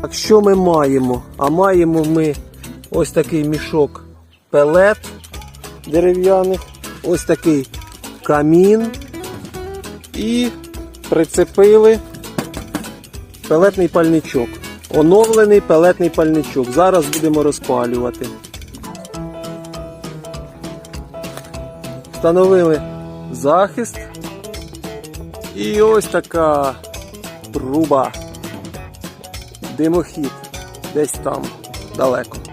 Так, що ми маємо? А маємо ми ось такий мішок пелет дерев'яних, ось такий камін і прицепили пелетний пальничок. Оновлений пелетний пальничок. Зараз будемо розпалювати. Встановили захист. І ось така труба. Димохід. Десь там далеко.